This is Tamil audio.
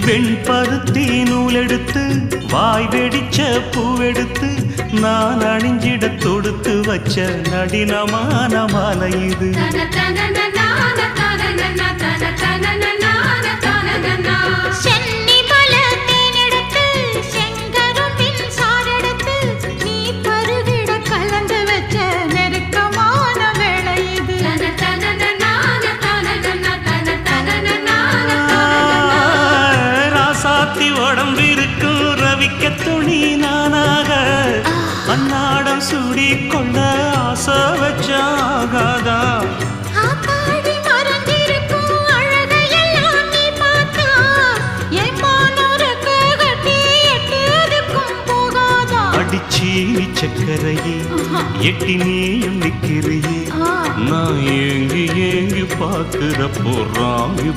வெண்பருத்தி நூலெடுத்து வாய் வெடிச்ச பூவெடுத்து நான் அணிஞ்சிட தொடுத்து வச்ச நடினமான மாலை இது. உடம்பிருக்கும் ரவிக்க துணி நானாக அன்னாடம் சூடி கொண்ட ஆசை வச்சாகாதா. அடிச்சி சக்கரையே எட்டி நீயும் நிக்கிறியே நான் ஏங்கி ஏங்கி பார்க்கிற போறாங்க.